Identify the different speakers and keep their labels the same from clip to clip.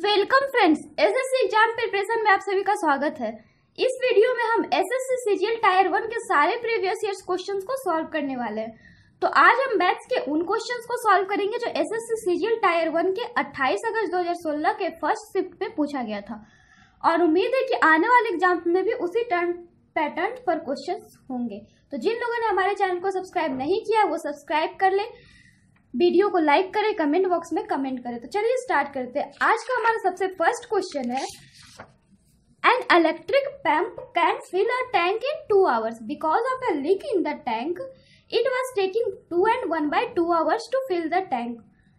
Speaker 1: Welcome friends, SSC exam preparation में आप सभी का स्वागत है। इस वीडियो में हम एसएससी सीजीएल टायर 1 के सारे प्रीवियस ईयर्स क्वेश्चंस को सॉल्व करने वाले हैं। तो आज हम मैथ्स के उन क्वेश्चंस को सॉल्व करेंगे जो एसएससी सीजीएल टायर 1 के 28 अगस्त 2016 के फर्स्ट शिफ्ट में पूछा गया था, और उम्मीद है कि आने वाले एग्जाम में भी उसी पैटर्न पर क्वेश्चंस होंगे। तो जिन लोगों ने हमारे चैनल को सब्सक्राइब नहीं किया वो सब्सक्राइब कर ले, वीडियो को लाइक करें, कमेंट बॉक्स में कमेंट करें। तो चलिए स्टार्ट करते हैं। आज का हमारा सबसे फर्स्ट क्वेश्चन है, an electric pump can fill a tank in 2 hours because of a leak in the tank. It was taking 2 and 1/2 hours to fill the tank.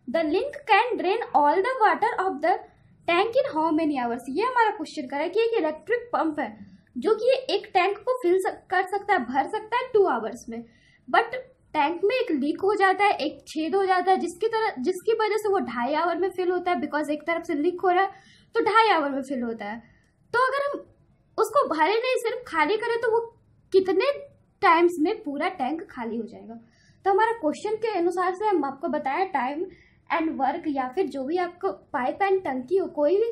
Speaker 1: The link can drain all the water of the tank in how many hours. ये हमारा question कर रहा है कि एक electric pump है जो कि एक टैंक को फिल कर सकता है, भर सकता है 2 hours में, बट टैंक में एक लीक हो जाता है, एक छेद हो जाता है जिसकी वजह से वो 2.5 आवर में फिल होता है। बिकॉज एक तरफ से लीक हो रहा है तो 2.5 आवर में फिल होता है। तो अगर हम उसको भरे नहीं, सिर्फ खाली करें, तो वो कितने टाइम्स में पूरा टैंक खाली हो जाएगा। तो हमारा क्वेश्चन के अनुसार से हम आपको बताया टाइम एंड वर्क, या फिर जो भी आपको पाइप एंड टंकी हो, कोई भी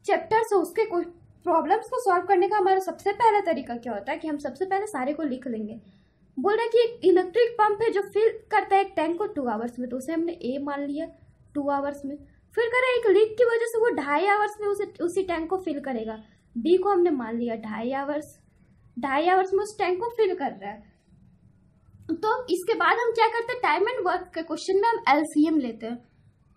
Speaker 1: चैप्टर्स हो, उसके प्रॉब्लम्स को सॉल्व करने का हमारा सबसे पहला तरीका क्या होता है कि हम सबसे पहले सारे को लिख लेंगे। बोल रहा है कि एक इलेक्ट्रिक पंप है जो फिल करता है एक टैंक को 2 hours में, तो उसे हमने ए मान लिया 2 hours में। फिर करें एक लीक की वजह से वो 2.5 hours में उसी टैंक को फिल करेगा, बी को हमने मान लिया 2.5 hours। 2.5 hours में उस टैंक को फिल कर रहा है। तो इसके बाद हम क्या करते हैं, टाइम एंड वर्क के क्वेश्चन में हम एलसीएम लेते हैं।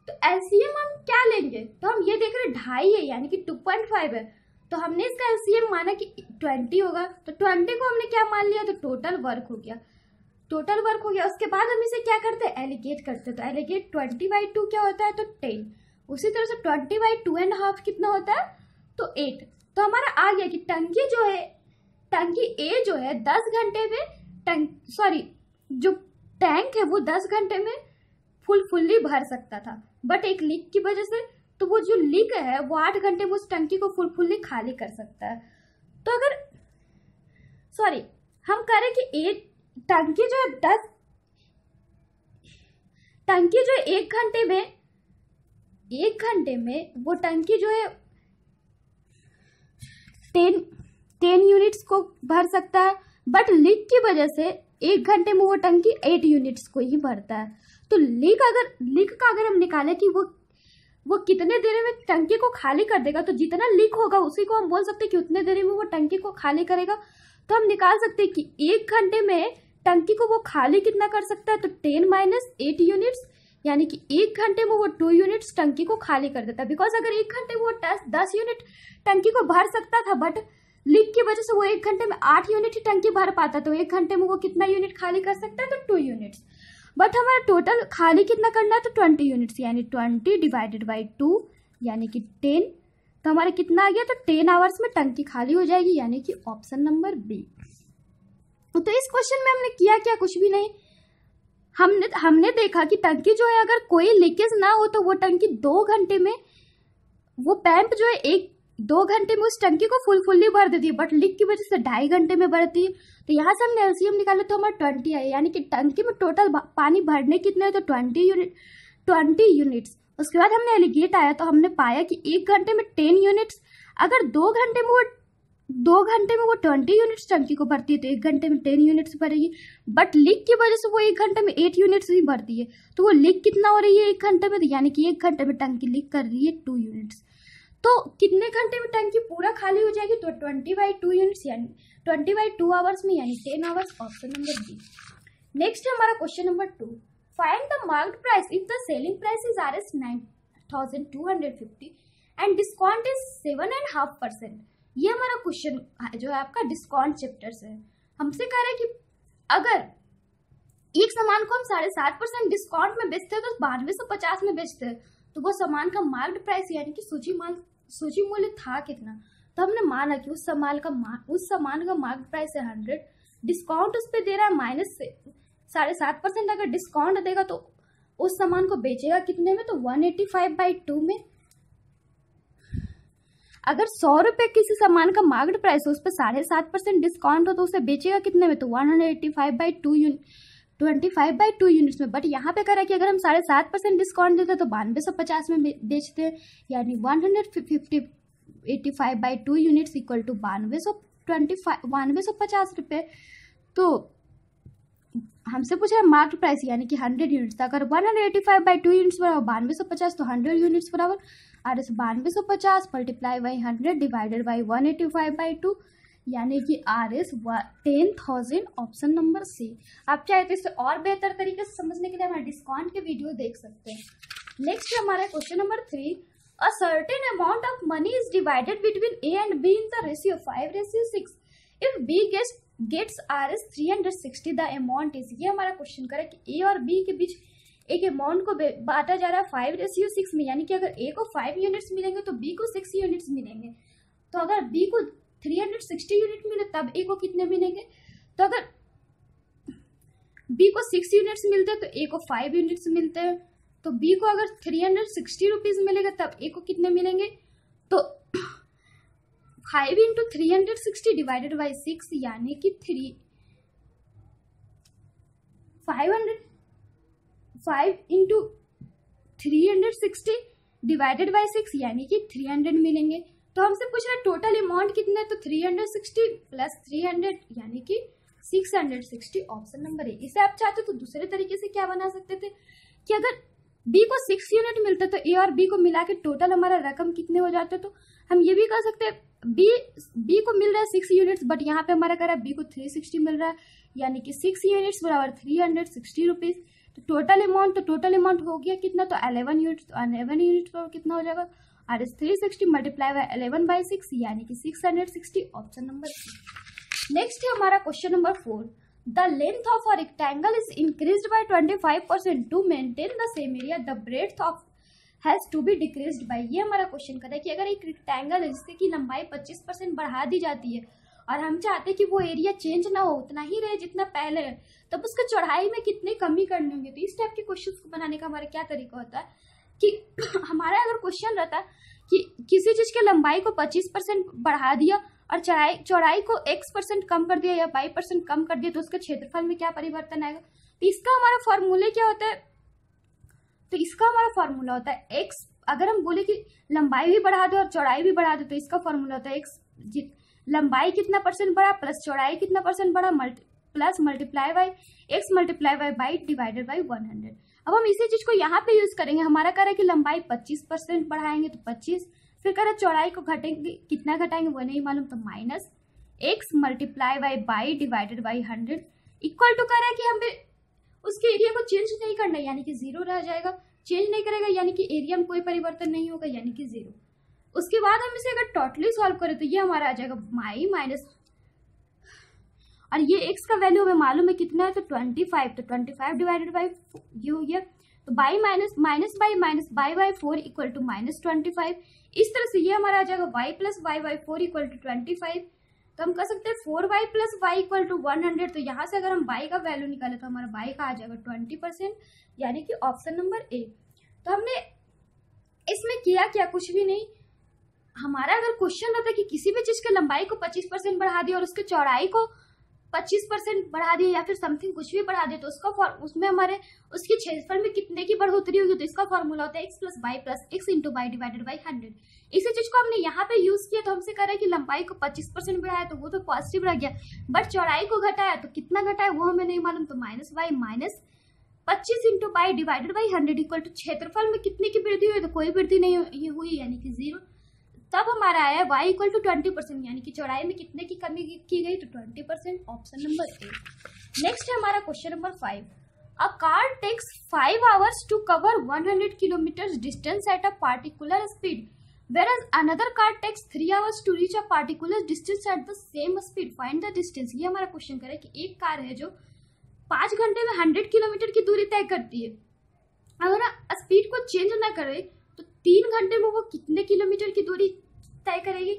Speaker 1: तो एलसीएम हम क्या लेंगे, तो हम ये देख रहे हैं 2.5 है यानी कि 2.5 है, तो हमने इसका एलसीएम माना कि 20 होगा। तो 20 को हमने क्या मान लिया, तो टोटल वर्क हो गया, टोटल वर्क हो गया। उसके बाद हम इसे क्या करते हैं, एलिगेट करते हैं। तो एलिगेट 20/2 क्या होता है, तो 10। उसी तरह से 20/2.5 कितना होता है, तो 8। तो हमारा आ गया कि टंकी जो है, टंकी ए जो है 10 घंटे में जो टैंक है वो 10 घंटे में फुल्ली भर सकता था, बट एक लीक की वजह से, तो वो जो लीक है वो 8 घंटे में उस टंकी को फुल्ली खाली कर सकता है। तो अगर हम करें कि टंकी जो है 1 घंटे में वो टंकी जो है 10 यूनिट्स को भर सकता है, बट लीक की वजह से 1 घंटे में वो टंकी 8 यूनिट्स को ही भरता है। तो लीक का अगर हम निकालें कि वो कितने देर में टंकी को खाली कर देगा, तो जितना लीक होगा उसी को हम बोल सकते हैं कि उतने देर में वो टंकी को खाली करेगा। तो हम निकाल सकते हैं कि 1 घंटे में टंकी को वो खाली कितना कर सकता है, तो 10 - 8 यूनिट्स, यानी कि 1 घंटे में वो 2 यूनिट्स टंकी को खाली कर देता है। बिकॉज अगर 1 घंटे में वो 10 यूनिट टंकी को भर सकता था, बट लीक की वजह से वो 1 घंटे में 8 यूनिट ही टंकी भर पाता, तो 1 घंटे में वो कितना यूनिट खाली कर सकता है, तो 2 यूनिट्स। बट हमारा टोटल खाली कितना करना है, तो 20 यूनिट्स, यानी 20/2 यानी कि 10। तो हमारा कितना आ गया, तो 10 आवर्स में टंकी खाली हो जाएगी, यानी कि ऑप्शन नंबर बी। तो इस क्वेश्चन में हमने किया क्या, कुछ भी नहीं। हमने देखा कि टंकी जो है अगर कोई लीकेज ना हो तो वो टंकी 2 घंटे में, वो पंप जो है 2 घंटे में उस टंकी को फुल्ली भर देती है, बट लीक की वजह से 2.5 घंटे में भरती है। तो यहाँ से हमने एलसीएम निकाला तो हमारा 20 आया, यानी कि टंकी में टोटल पानी भरने कितने हैं, तो 20 यूनिट्स। उसके बाद हमने एलिगेट आया तो हमने पाया कि 1 घंटे में 10 यूनिट्स, अगर 2 घंटे में वो 20 यूनिट्स टंकी को भरती है, तो 1 घंटे में 10 यूनिट्स भरेगी। बट लीक की वजह से वो 1 घंटे में 8 यूनिट्स ही भरती है, तो वो लीक कितना हो रही है 1 घंटे में, यानी कि 1 घंटे में टंकी लीक कर रही है 2 यूनिट्स। तो कितने घंटे में टंकी पूरा खाली हो जाएगी, तो 20/2 यूनिट्स, यानी 20/2 आवर्स में, यानी 10 hours, option number B. Next है हमारा question number 2, find the marked price if the selling price is Rs 9,250 and discount is 7.5%। ये हमारा क्वेश्चन जो है आपका डिस्काउंट चैप्टर से है। हमसे कह रहे हैं कि अगर एक सामान को हम 7.5% डिस्काउंट में बेचते हैं, तो 9250 में बेचते हैं, तो वो सामान का मार्क्ड प्राइस यानी कि सूची मूल्य था कितना। तो हमने माना कि उस सामान का मार्क्ड प्राइस है 100, डिस्काउंट उस पर दे रहा है -7.5%। अगर डिस्काउंट देगा तो उस सामान को बेचेगा कितने में, तो 185/2 में। अगर 100 रुपए किसी सामान का मार्केट प्राइस है, उस पर 7.5% डिस्काउंट हो, तो उसे बेचेगा कितने में, तो 185/2 25/2 यूनिट्स में, बट यहाँ पे कह रहा है कि अगर हम 7.5% डिस्काउंट देते तो 9250 में बेचते हैं, यानी 185/2 यूनिट्स इक्वल टू 9250 रुपये। तो हमसे पूछ रहा है मार्केट प्राइस यानी कि 100 यूनिट्स था। अगर 185/2 यूनिट्स बराबर 9250 तो 100 यूनिट्स बराबर RS 9250 multiply by 100 divided by 185/2 यानी कि RS 10,000 ऑप्शन नंबर सी। आप चाहे तो इसे और बेहतर तरीके से समझने के लिए हमारे डिस्काउंट के वीडियो देख सकते हैं। नेक्स्ट हमारा question number 3, a certain amount of money is divided between A and B in the ratio 5:6। If B gets RS 360 the amount is. ये हमारा क्वेश्चन करे कि ए और बी के बीच एक अमाउंट को बांटा जा रहा है 5:6 में, यानी कि अगर ए को 5 यूनिट्स मिलेंगे तो बी को 6 यूनिट्स मिलेंगे। तो अगर बी को 360 यूनिट मिले तब ए को कितने मिलेंगे? तो अगर बी को 6 यूनिट्स मिलते हैं तो ए को 5 यूनिट्स मिलते हैं। तो बी को अगर 360 रुपीज मिलेगा तब ए को कितने मिलेंगे? तो 5 इंटू 360 डिवाइडेड बाई 6 यानी कि 5 इंटू 360 डिवाइडेड बाई 6 यानी कि 300 मिलेंगे। तो हमसे पूछ रहा है टोटल अमाउंट कितना है, तो 360 प्लस 300 यानी कि 660 ऑप्शन नंबर ए। इसे आप चाहते तो दूसरे तरीके से क्या बना सकते थे कि अगर बी को 6 यूनिट मिलते तो ए और बी को मिला के टोटल हमारा रकम कितने हो जाते, तो हम ये भी कर सकते हैं बी को मिल रहा है 6 यूनिट्स, बट यहाँ पे हमारा कह रहा है बी को 360 मिल रहा है यानी कि 6 यूनिट्स बराबर 360 रुपीज। तो टोटल अमाउंट हो गया कितना, तो 11 यूनिट्स। तो 11 यूनिट्स पर कितना हो जाएगा RS 360 मल्टीप्लाई बाय 11/6 यानी कि 660 ऑप्शन नंबर सी। नेक्स्ट है हमारा question number 4, the length of a rectangle is increased by 25% to maintain the same area, the breadth of has to be decreased by. ये हमारा क्वेश्चन कर रहा है कि अगर एक रेक्टेंगल है जिससे कि लंबाई 25% बढ़ा दी जाती है और हम चाहते हैं कि वो एरिया चेंज ना हो, उतना ही रहे जितना पहले है, तब उसके चौड़ाई में कितनी कमी करनी होगी। तो इस टाइप के क्वेश्चन को बनाने का हमारा क्या तरीका होता है कि हमारा अगर क्वेश्चन रहता है कि किसी चीज के लंबाई को 25% बढ़ा दिया और चौड़ाई को x% कम कर दिया या y% कम कर दिया तो उसके क्षेत्रफल में क्या परिवर्तन आएगा। तो इसका हमारा फॉर्मूला क्या होता है, तो इसका हमारा फॉर्मूला होता है x। अगर हम बोले कि लंबाई भी बढ़ा दे और चौड़ाई भी बढ़ा दे तो इसका फॉर्मूला होता है x लंबाई कितना % बढ़ा प्लस चौड़ाई कितना % बढ़ा plus multiply by x multiply by by divided by 100। अब हम इसी चीज को यहाँ पे यूज करेंगे। हमारा कह रहा है कि लंबाई 25% बढ़ाएंगे तो 25, फिर कह रहा है चौड़ाई को घटेंगे, कितना घटाएंगे वो नहीं मालूम, तो minus x multiply by divided by 100 equal to कह रहा है कि हमें उसके एरिया को चेंज नहीं करना है यानी कि 0 रह जाएगा। चेंज नहीं करेगा यानी कि एरिया में कोई परिवर्तन नहीं होगा यानी कि 0। उसके बाद हम इसे अगर टोटली सॉल्व करें तो ये हमारा आ जाएगा y माइनस, और ये x का वैल्यू हमें मालूम है कितना है, तो 25। तो 25 डिवाइडेड बाई ये हो गया, तो by minus by by 4 equal to -25। इस तरह से ये हमारा आ जाएगा y plus y by 4 equal to 25। तो हम कह सकते हैं 4y plus Y equal to 100। तो यहाँ से अगर हम y का वैल्यू निकाले तो हमारा y का आ जाएगा 20% यानी कि ऑप्शन नंबर ए। तो हमने इसमें किया क्या, कुछ भी नहीं। हमारा अगर क्वेश्चन रहता है कि किसी भी चीज के लंबाई को 25% बढ़ा दिया और उसके चौड़ाई को 25% बढ़ा दिया या फिर समथिंग कुछ भी बढ़ा दिया तो उसका उसमें हमारे उसके क्षेत्रफल में कितने की बढ़ोतरी होगी, तो इसका फॉर्मूला होता है x plus y plus x into y divided by 100। इसी चीज को हमने यहाँ पे यूज किया तो हमसे कह रहा है कि लंबाई को 25% बढ़ाया तो वो तो पॉजिटिव रह गया, बट चौड़ाई को घटाया तो कितना घटाया वो हमें नहीं मालूम, तो minus y minus 25 into y divided by 100 equal to क्षेत्रफल में कितने की वृद्धि हुई, तो कोई वृद्धि नहीं हुई यानी कि 0। तब हमारा आया y इक्वल टू 20% यानी कि चौड़ाई में कितने की कमी की गई, तो 20% ऑप्शन नंबर ए। नेक्स्ट है हमारा question number 5, a car takes 5 hours to cover 100 kilometre distance at a particular speed whereas another car takes 3 hours to reach a particular distance at the same speed, find the distance। ये हमारा question करे कि एक car है जो 5 घंटे में 100 kilometre की दूरी तय करती है, अगर स्पीड को चेंज ना करे तो 3 घंटे में वो कितने किलोमीटर की दूरी तय करेगी।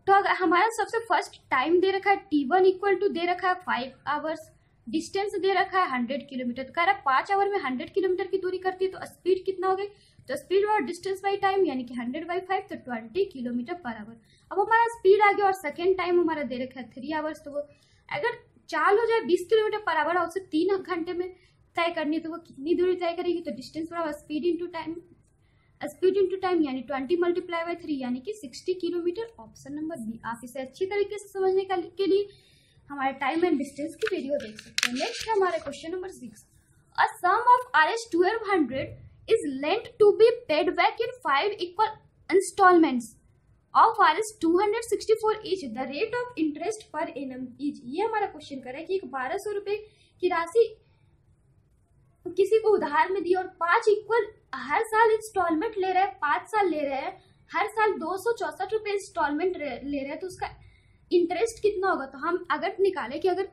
Speaker 1: तो अगर हमारा सबसे फर्स्ट टाइम दे रखा है t1 इक्वल टू दे रखा है 5 आवर्स, डिस्टेंस दे रखा है 100 किलोमीटर, तो कह रहा है 5 आवर में 100 किलोमीटर की दूरी करती है तो स्पीड कितना हो गई, तो स्पीड और डिस्टेंस बाई टाइम यानी कि 100/5 तो 20 किलोमीटर पर आवर। अब हमारा स्पीड आ गया और सेकेंड टाइम हमारा दे रखा है 3 आवर्स, तो वो अगर चाल हो जाए 20 किलोमीटर पर आवर और उसे 3 घंटे में तय करनी है, तो वो कितनी दूरी तय करेगी? तो डिस्टेंस बराबर speed into time, speed into time यानी 20 मल्टीप्लाई बाई 3 यानी कि 60 किलोमीटर। Option number B. आप इसे अच्छी तरीके से समझने के लिए हमारे टाइम एंड डिस्टेंस की वीडियो देख सकते हैं। नेक्स्ट है हमारे question number 6। A sum of Rs 1200 is lent to be paid back in 5 equal installments of Rs 264 each. The rate of interest per annum each. ये हमारा क्वेश्चन कर रहा है कि 1200 रुपए की राशि किसी को उधार में दी और 5 इक्वल हर साल इंस्टॉलमेंट ले रहे हैं, 5 साल ले रहे हैं, हर साल 264 रुपए इंस्टॉलमेंट ले रहे हैं, तो उसका इंटरेस्ट कितना होगा? तो हम अगर निकाले कि अगर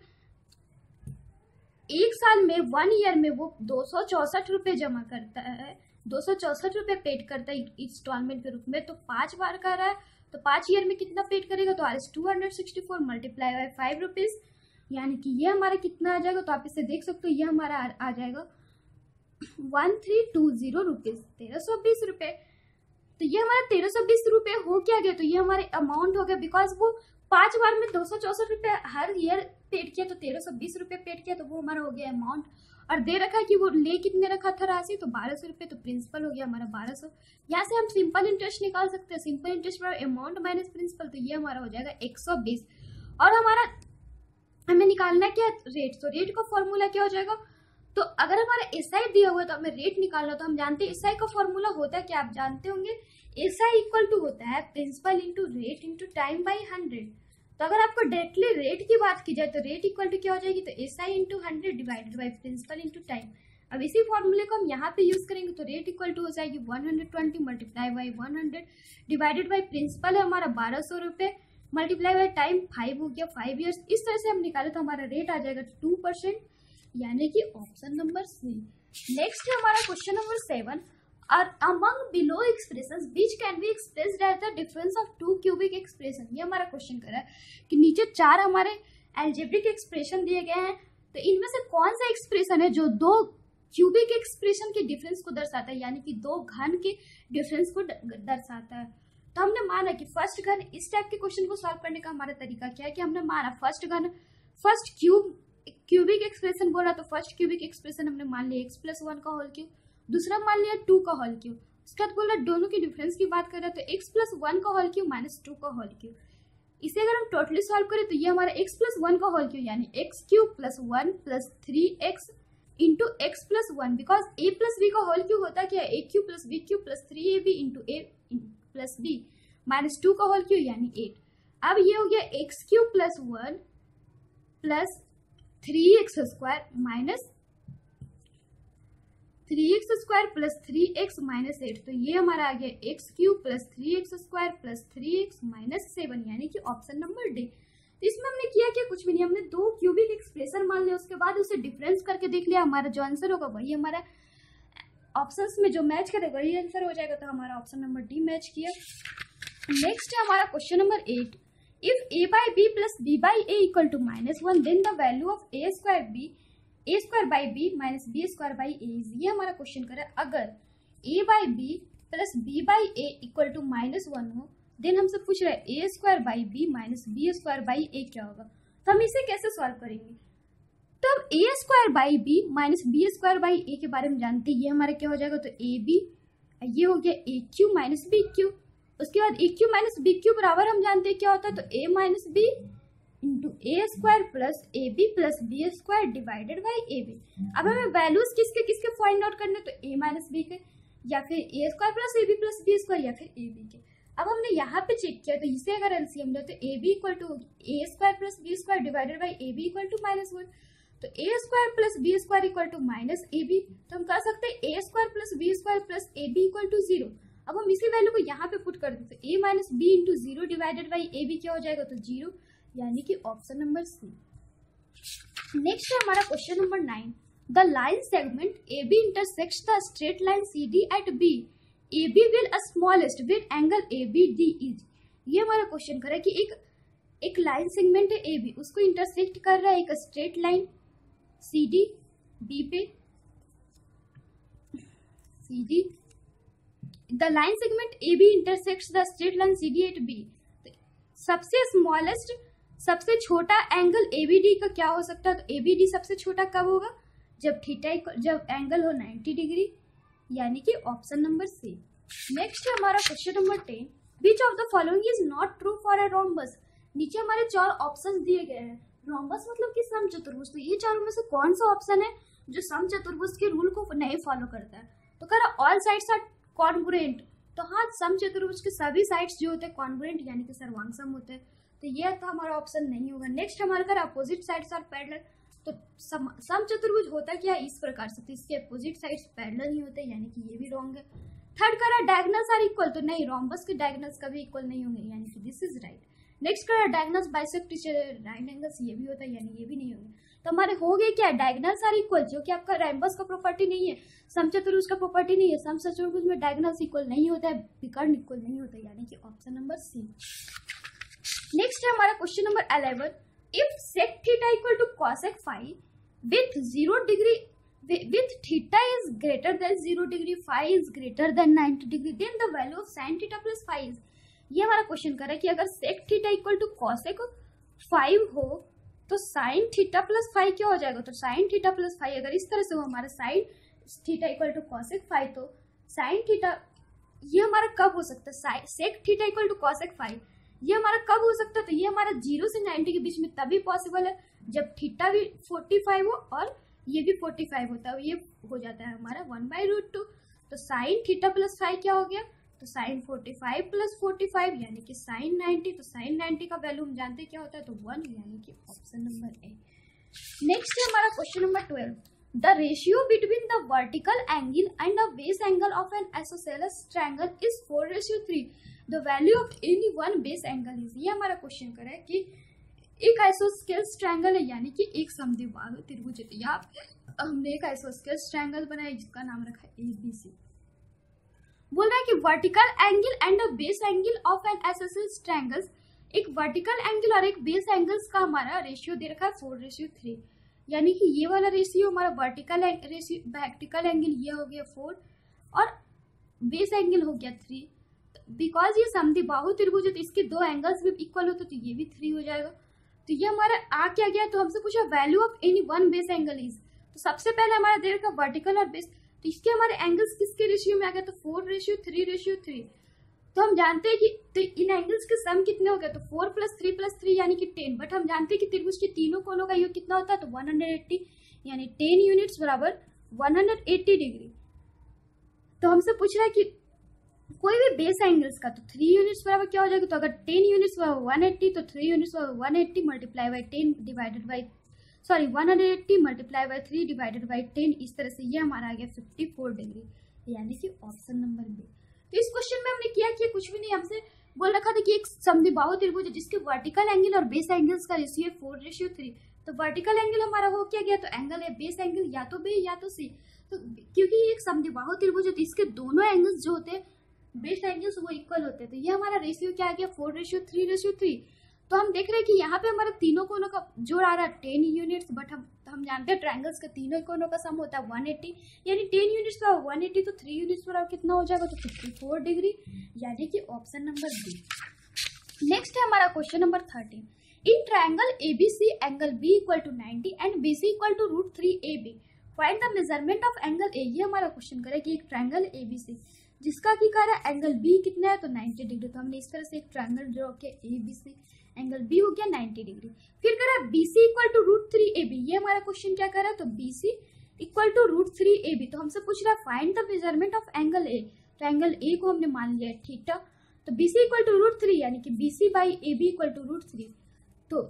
Speaker 1: एक साल में 1 ईयर में वो 264 रुपए जमा करता है, 264 रुपए पेड करता है इंस्टॉलमेंट के रूप में, तो 5 बार कर रहा है, तो 5 ईयर में कितना पेड करेगा? तो Rs 264 मल्टीप्लाई बाय 5 रुपीज यानी कि ये हमारा कितना आ जाएगा? तो आप इसे देख सकते हो, ये हमारा आ जाएगा 1320 रुपीज, 1320 रुपए। तो ये हमारा 1320 रुपए हो क्या गया? तो ये हमारे अमाउंट हो गया, बिकॉज वो 5 बार में 264 रुपए हर ईयर पेड किया, तो 1320 रुपए पेड किया, तो वो हमारा हो गया अमाउंट। और दे रखा है कि वो ले कितने रखा था राशि? तो 1200 रुपए, तो प्रिंसिपल हो गया हमारा 1200। यहाँ से हम सिंपल इंटरेस्ट निकाल सकते हैं, simple interest amount minus principal, तो ये हमारा हो जाएगा 120। और हमारा हमें निकालना क्या रेट? तो रेट का फॉर्मूला क्या हो जाएगा? तो अगर हमारा एसआई दिया हुआ है तो हमें रेट निकालना, तो हम जानते हैं एसआई का फॉर्मूला होता है क्या? आप जानते होंगे, एसआई इक्वल टू होता है principal into rate into time by 100। तो अगर आपको डायरेक्टली रेट की बात की जाए तो रेट इक्वल टू क्या हो जाएगी? तो SI into 100 divided by principal into time. अब इसी फॉर्मूले को हम यहाँ पे यूज करेंगे, तो रेट इक्वल टू हो जाएगी 120 multiply by 100 divided by principal है हमारा 1200 रुपए मल्टीप्लाई बाई टाइम 5 हो गया 5 ईयर्स। इस तरह से हम निकाले तो हमारा रेट आ जाएगा 2%, यानी कि ऑप्शन नंबर सी। नेक्स्ट है हमारा क्वेश्चन नंबर 7। और among below expressions which can be expressed as the difference of 2 cubic expression. ये हमारा क्वेश्चन कर रहा है कि नीचे 4 हमारे एल्जेब्रिक एक्सप्रेशन दिए गए हैं, तो इनमें से कौन सा एक्सप्रेशन है जो 2 क्यूबिक एक्सप्रेशन के डिफरेंस को दर्शाता है, यानी कि 2 घन के डिफरेंस को दर्शाता है। तो हमने माना कि फर्स्ट घन, इस टाइप के क्वेश्चन को सॉल्व करने का हमारा तरीका क्या है कि हमने माना फर्स्ट घन, फर्स्ट क्यूबिक एक्सप्रेशन बोला, तो फर्स्ट क्यूबिक एक्सप्रेशन हमने मान लिया x+1 का होल क्यूब, दूसरा मान लिया 2 का होल क्यूब। उसके बाद बोला दोनों के डिफरेंस की बात कर रहे हैं, तो x+1 का होल क्यूब माइनस 2 का होल क्यूब। इसे अगर हम टोटली सॉल्व करें तो ये हमारा x+1 का होल क्यूब यानी x³ + 1 + 3x into x+1, because a+b का होल क्यूब होता है क्या? a³ + b³ + 3ab into a + b minus 2 का होल क्यूब यानी 8। अब ये हो गया x³ + 1 + 3x² minus 3x² + 3x - 8, तो ये हमारा आ गया x³ + 3x² + 3x - 7 यानी कि ऑप्शन नंबर डी। तो इसमें हमने किया क्या? कुछ भी नहीं, हमने 2 क्यूबिक एक्सप्रेशन मान लिया, उसके बाद उसे डिफरेंस करके देख लिया, हमारा जो आंसर होगा वही हमारा ऑप्शंस में जो मैच करे वही आंसर हो जाएगा, तो हमारा ऑप्शन नंबर डी मैच किया। नेक्स्ट है हमारा question number 8। If a/b + b/a = -1 then the value of a² minus b² is। ये हमारा क्वेश्चन कर रहा है अगर a/b + b/a = -1 हो, देन हमसे पूछ रहा है a² माइनस b² क्या होगा। तो हम इसे कैसे सॉल्व करेंगे? तो हम a² माइनस b² के बारे में जानते हैं, ये हमारा क्या हो जाएगा? तो ab, ये हो गया a³ माइनस b³। उसके बाद a³ माइनस b³ बराबर हम जानते हैं क्या होता है? तो a minus b into a² plus ab plus b² divided by ab। अब हमें वैल्यूज किसके किसके फाइंड आउट करने, तो a माइनस b के, या फिर a² plus ab plus b², या फिर ab के। अब हमने यहाँ पे चेक किया, तो इसे अगर एलसीएम ले तो ab = a² plus b² divided by ab = -1, तो a² प्लस b² = -ab। तो हम कह सकते हैं a² plus b² plus ab = 0। अब हम इसी वैल्यू को यहाँ पे पुट कर देते, a minus b into 0 divided by ab क्या हो जाएगा? तो 0, यानी कि ऑप्शन नंबर सी। नेक्स्ट है हमारा question number 9। The line segment AB intersects the straight line CD at B। AB will a smallest with angle ABD is. ये हमारा क्वेश्चन कर रहा है कि एक लाइन सेगमेंट है AB, उसको इंटरसेक्ट कर रहा है एक स्ट्रेट लाइन CD B पे, CD the line segment AB intersects the straight line CD at B। सबसे स्मॉलेस्ट सबसे छोटा एंगल एबीडी का क्या हो सकता है? तो एबीडी सबसे छोटा कब होगा? जब जब एंगल हो 90 डिग्री, यानी कि ऑप्शन नंबर सी। नेक्स्ट है हमारा question number 10, which of the following is not true for a rhombus. नीचे हमारे 4 ऑप्शन दिए गए हैं। रोम्बस मतलब कि समचतुर्भुज, तो ये चारों में से कौन सा ऑप्शन है जो समचतुर्भुज के रूल को नहीं फॉलो करता है? तो कह रहा ऑल साइड्स आर कॉन्ग्रुएंट। तो हाँ, समचतुर्भुज के सभी साइड्स जो होते हैं कॉन्ग्रुएंट यानी कि सर्वांग होते हैं, तो ये तो हमारा ऑप्शन नहीं होगा। नेक्स्ट हमारा कह रहा अपोजिट साइड्स आर पैरेलल। तो समचतुर्भुज होता क्या है इस प्रकार से, तो इसके अपोजिट साइड्स पैरेलल ही होते हैं, यानी कि ये भी रॉन्ग है। थर्ड कह रहा डायगोनल्स आर इक्वल, तो नहीं, रोम्बस के डायगोनल्स कभी इक्वल नहीं होंगे, यानी कि दिस इज राइट। नेक्स्ट कह रहा डायगोनल्स बाइसेक्ट राइट एंगल्स, ये भी होता है, यानी ये भी नहीं होंगे। तो हमारे हो गए क्या, डायगोनल्स आर इक्वल, जो कि आपका रोम्बस का प्रॉपर्टी नहीं है, समचतुर्भुज का प्रॉपर्टी नहीं है। समचतुर्भुज में डायगोनल्स इक्वल नहीं होता है, विकर्ण इक्वल नहीं होता है, यानी कि ऑप्शन नंबर सी। नेक्स्ट है हमारा question number 11, if sec theta equal to cosec phi with 0 degree with theta is greater than 0 degree, phi is greater than 90 degree, then the value of sin theta plus phi is। ये हमारा question कर रहा है कि अगर sec theta equal to cosec 5 हो तो sin theta plus phi क्या हो जाएगा? तो sin theta plus phi अगर इस तरह से हो हमारा sin theta equal to cosec phi, तो sin theta ये हमारा कब हो सकता है? sec theta equal to cosec phi ये हमारा कब हो सकता है? तो ये हमारा 0 से 90 के बीच में तभी पॉसिबल है जब थीटा भी 45 हो और ये भी 45 होता है, ये हो जाता है हमारा 1/√2। तो साइन थीटा प्लस फाइव क्या हो गया? तो साइन 45 प्लस 45 यानी कि साइन 90। तो साइन 90 का वैल्यू हम जानते हैं क्या होता है, तो 1, यानी कि ऑप्शन नंबर ए। नेक्स्ट है हमारा question number 12, the ratio between the vertical angle and the base angle of N isosceles triangle is 4:3। The value of any one base angle is. ये हमारा क्वेश्चन कर रहा है कि एक आइसोस्केल्स ट्रायंगल है, यानी कि एक समद्विबाहु त्रिभुज है। यहाँ पे हमने एक आइसोस्केल्स ट्रायंगल बनाया जिसका नाम रखा है ABC। बोल रहा है कि vertical angle and base angle of N isosceles triangle, एक वर्टिकल एंगल और एक बेस एंगल्स का हमारा रेशियो दे रखा है 4:3, यानी कि ये वाला रेशियो हमारा वर्टिकल एंगल ये हो गया 4 और बेस एंगल हो गया 3। बिकॉज ये समद्विबाहु त्रिभुज है तो इसके दो एंगल्स भी इक्वल होते तो ये भी 3 हो जाएगा। तो ये हमारा आ क्या गया, तो हमसे पूछा value of any one base angle is. तो सबसे पहले हमारा दे रखा वर्टिकल और बेस, तो इसके हमारे एंगल्स किसके रेशियो में आ गया, तो 4:3:3। तो हम जानते हैं कि तो इन एंगल्स के सम कितने हो गए, तो 4 + 3 + 3 यानी कि 10। बट हम जानते हैं कि त्रिभुज के तीनों कोनों का योग कितना होता है, तो 180, यानी 10 यूनिट्स बराबर 180 डिग्री। तो हमसे पूछ रहा है कि कोई भी बेस एंगल्स का, तो 3 यूनिट्स बराबर क्या हो जाएगा, तो अगर 10 यूनिट्स बराबर 180 तो 3 यूनिट्स बराबर 180 multiply by 10 divided by 180 multiply by 3 divided by 10। इस तरह से ये हमारा आ गया 54 डिग्री, यानी कि ऑप्शन नंबर बी। तो इस क्वेश्चन में हमने किया कि कुछ भी नहीं, हमसे बोल रखा था कि एक समद्विबाहु त्रिभुज है जिसके वर्टिकल एंगल और बेस एंगल्स का रेशियो 4:3। तो वर्टिकल एंगल हमारा हो क्या गया, तो एंगल है, बेस एंगल या तो बी या तो सी। तो क्योंकि एक समद्विबाहु त्रिभुज है तो इसके दोनों एंगल्स जो होते हैं बेस एंगल्स वो इक्वल होते हैं, तो ये हमारा रेशियो क्या आ गया 4:3:3। तो हम देख रहे हैं कि यहाँ पे हमारा तीनों कोनों का जोड़ आ रहा है 10 यूनिट्स, बट हम जानते हैं ट्रायंगल्स के तीनों कोनों का सम होता है 180, यानी 10 यूनिट्स पर 180 तो 3 यूनिट्स पर कितना हो जाएगा, तो 54 डिग्री, यानी कि ऑप्शन नंबर बी। नेक्स्ट है हमारा question number 13, in triangle ABC angle B = 90 and BC = √3AB, find the measurement of angle A। ये हमारा क्वेश्चन करे कि एक ट्रायंगल ABC जिसका की कह रहा है एंगल B कितना है, तो 90 डिग्री। तो हमने इस तरह से एक ट्रायंगल ड्रॉ किया ABC, एंगल B हो गया 90 डिग्री। फिर कह रहा है BC = √3AB। ये हमारा क्वेश्चन क्या कर रहा है, तो BC = √3AB। तो हमसे पूछ रहा है find the measurement of angle A। तो एंगल A को हमने मान लिया थीटा, तो BC = √3 यानी कि BC/AB = √3। तो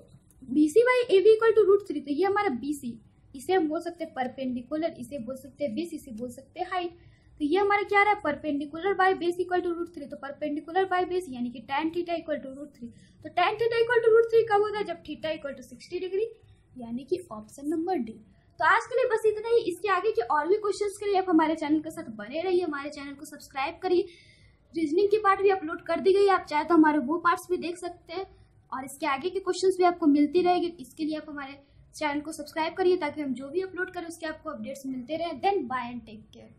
Speaker 1: BC/AB = √3, तो ये हमारा BC, इसे हम बोल सकते हैं परपेंडिकुलर, इसे बोल सकते हैं बेस, इसे बोल सकते हैं हाइट। तो ये हमारा क्या रहा है, परपेंडिकुलर बाय बेस = √3। तो परपेंडिकुलर बाय बेस यानी कि tan θ = √3। तो tan θ = √3 कब होता है, जब θ = 60 डिग्री, यानी कि ऑप्शन नंबर डी। तो आज के लिए बस इतना ही। इसके आगे के और भी क्वेश्चंस के लिए आप हमारे चैनल के साथ बने रहिए, हमारे चैनल को सब्सक्राइब करिए। रीजनिंग की पार्ट भी अपलोड कर दी गई है, आप चाहे तो हमारे वो पार्ट्स भी देख सकते हैं और इसके आगे के क्वेश्चंस भी आपको मिलती रहेगी। इसके लिए आप हमारे चैनल को सब्सक्राइब करिए ताकि हम जो भी अपलोड करें उसके आपको अपडेट्स मिलते रहे। Then bye and take care.